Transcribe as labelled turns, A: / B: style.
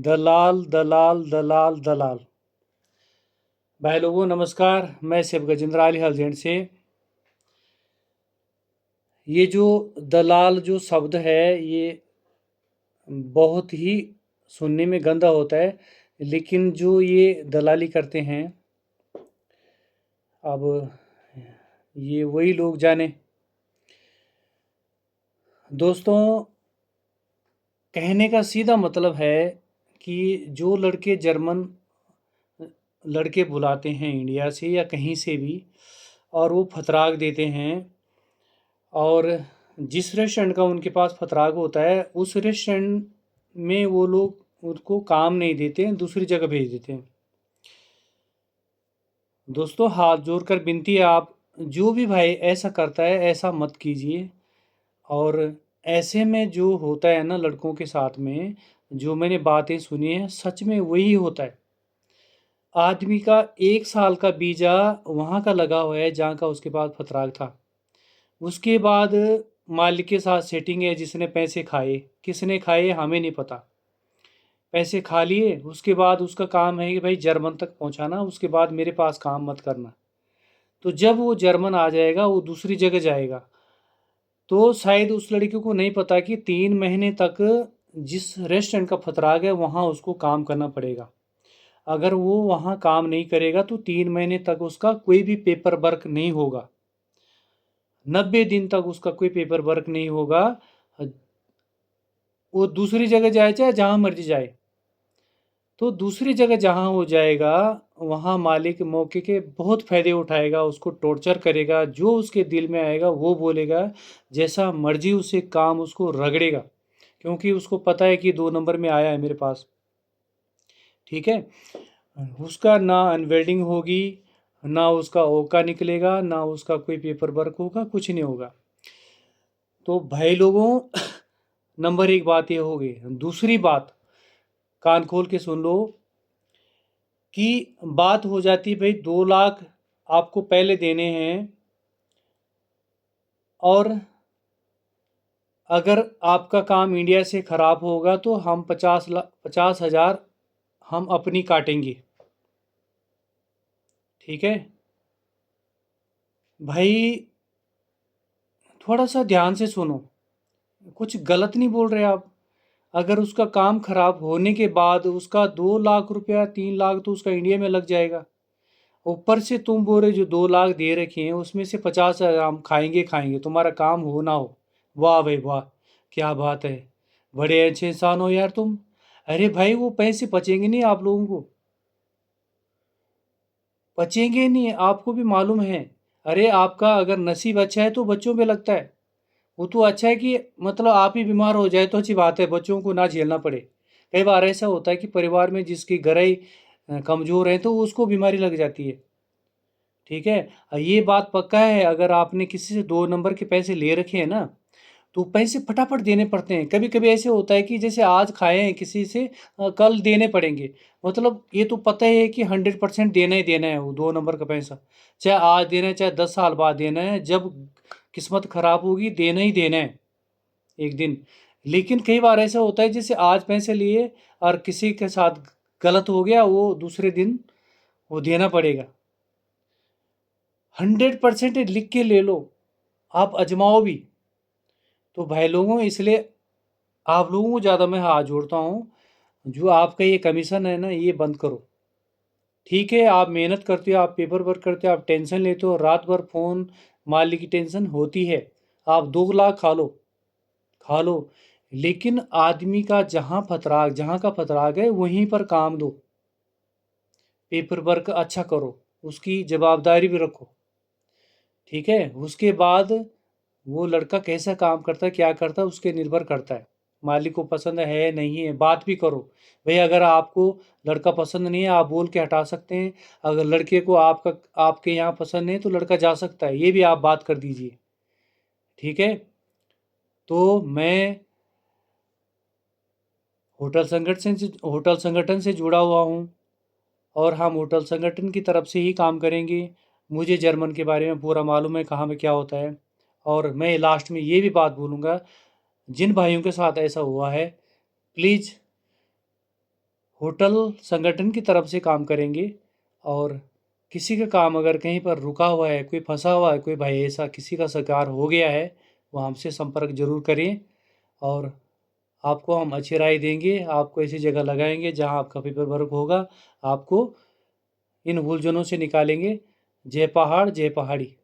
A: दलाल दलाल दलाल दलाल। भाई लोगों नमस्कार, मैं शिव गजेंद्र आली हलजेंड से। ये जो दलाल जो शब्द है ये बहुत ही सुनने में गंदा होता है, लेकिन जो ये दलाली करते हैं अब ये वही लोग जाने। दोस्तों, कहने का सीधा मतलब है कि जो लड़के जर्मन लड़के बुलाते हैं इंडिया से या कहीं से भी, और वो फतराक देते हैं, और जिस रेस्टोरेंट का उनके पास फतराक होता है उस रेस्टोरेंट में वो लोग उनको काम नहीं देते हैं, दूसरी जगह भेज देते हैं। दोस्तों, हाथ जोड़कर विनती है, आप जो भी भाई ऐसा करता है ऐसा मत कीजिए। और ऐसे में जो होता है ना लड़कों के साथ में, जो मैंने बातें सुनी हैं सच में वही होता है। आदमी का 1 साल का वीज़ा वहाँ का लगा हुआ है जहाँ का उसके पास फतराक था। उसके बाद मालिक के साथ सेटिंग है, जिसने पैसे खाए, किसने खाए हमें नहीं पता। पैसे खा लिए, उसके बाद उसका काम है कि भाई जर्मन तक पहुंचाना, उसके बाद मेरे पास काम मत करना। तो जब वो जर्मन आ जाएगा वो दूसरी जगह जाएगा, तो शायद उस लड़के को नहीं पता कि 3 महीने तक जिस रेस्टोरेंट का फतराग है वहाँ उसको काम करना पड़ेगा। अगर वो वहाँ काम नहीं करेगा तो 3 महीने तक उसका कोई भी पेपर वर्क नहीं होगा। 90 दिन तक उसका कोई पेपर वर्क नहीं होगा। वो दूसरी जगह जाए चाहे जहाँ मर्जी जाए, तो दूसरी जगह जहाँ हो जाएगा वहाँ मालिक मौके के बहुत फ़ायदे उठाएगा, उसको टॉर्चर करेगा, जो उसके दिल में आएगा वो बोलेगा, जैसा मर्जी उसे काम उसको रगड़ेगा, क्योंकि उसको पता है कि 2 नंबर में आया है मेरे पास। ठीक है, उसका ना अनवेल्डिंग होगी, ना उसका ओका निकलेगा, ना उसका कोई पेपर वर्क होगा, कुछ नहीं होगा। तो भाई लोगों, नंबर एक बात ये होगी। दूसरी बात, कान खोल के सुन लो, कि बात हो जाती भाई 2 लाख आपको पहले देने हैं, और अगर आपका काम इंडिया से ख़राब होगा तो हम 50,000 हम अपनी काटेंगे। ठीक है भाई, थोड़ा सा ध्यान से सुनो, कुछ गलत नहीं बोल रहे आप। अगर उसका काम खराब होने के बाद उसका 2 लाख रुपया 3 लाख तो उसका इंडिया में लग जाएगा। ऊपर से तुम बोल रहे जो 2 लाख दे रखे हैं उसमें से 50,000 हम खाएंगे खाएंगे, तुम्हारा काम हो ना हो। वाह भाई वाह, क्या बात है, बड़े अच्छे इंसान हो यार तुम। अरे भाई, वो पैसे बचेंगे नहीं आप लोगों को, बचेंगे नहीं, आपको भी मालूम है। अरे आपका अगर नसीब अच्छा है तो बच्चों पे लगता है। वो तो अच्छा है कि मतलब आप ही बीमार हो जाए तो अच्छी बात है, बच्चों को ना झेलना पड़े। कई बार ऐसा होता है कि परिवार में जिसकी गरई कमज़ोर है तो उसको बीमारी लग जाती है। ठीक है, ये बात पक्का है, अगर आपने किसी से 2 नंबर के पैसे ले रखे हैं ना, तो पैसे फटाफट देने पड़ते हैं। कभी कभी ऐसे होता है कि जैसे आज खाए हैं किसी से, कल देने पड़ेंगे। मतलब ये तो पता ही है कि 100% देना ही देना है वो 2 नंबर का पैसा, चाहे आज देना है चाहे 10 साल बाद देना है, जब किस्मत खराब होगी देना ही देना है एक दिन। लेकिन कई बार ऐसा होता है जैसे आज पैसे लिए और किसी के साथ गलत हो गया, वो दूसरे दिन वो देना पड़ेगा। 100% लिख के ले लो, आप अजमाओ भी। तो भाई लोगों, इसलिए आप लोगों को ज़्यादा मैं हाथ जोड़ता हूँ, जो आपका ये कमीशन है ना ये बंद करो। ठीक है, आप मेहनत करते हो, आप पेपर वर्क करते हो, आप टेंशन लेते हो, रात भर फ़ोन, मालिक की टेंशन होती है। आप 2 लाख खा लो, खा लो, लेकिन आदमी का जहाँ का फतराग है वहीं पर काम दो, पेपर वर्क अच्छा करो, उसकी जवाबदारी भी रखो। ठीक है, उसके बाद वो लड़का कैसा काम करता है क्या करता है उसके निर्भर करता है। मालिक को पसंद है नहीं है, बात भी करो। भाई अगर आपको लड़का पसंद नहीं है आप बोल के हटा सकते हैं। अगर लड़के को आपका आपके यहाँ पसंद नहीं है तो लड़का जा सकता है, ये भी आप बात कर दीजिए। ठीक है, तो मैं होटल संगठन से जुड़ा हुआ हूँ, और हम होटल संगठन की तरफ से ही काम करेंगे। मुझे जर्मन के बारे में पूरा मालूम है, कहाँ में क्या होता है। और मैं लास्ट में ये भी बात बोलूँगा, जिन भाइयों के साथ ऐसा हुआ है, प्लीज़ होटल संगठन की तरफ से काम करेंगे। और किसी का काम अगर कहीं पर रुका हुआ है, कोई फंसा हुआ है, कोई भाई ऐसा किसी का शिकार हो गया है, वो हमसे संपर्क जरूर करें और आपको हम अच्छी राय देंगे। आपको ऐसी जगह लगाएंगे जहां आपका पेपर वर्क होगा। आपको इन उलझनों से निकालेंगे। जय पहाड़ जय पहाड़ी।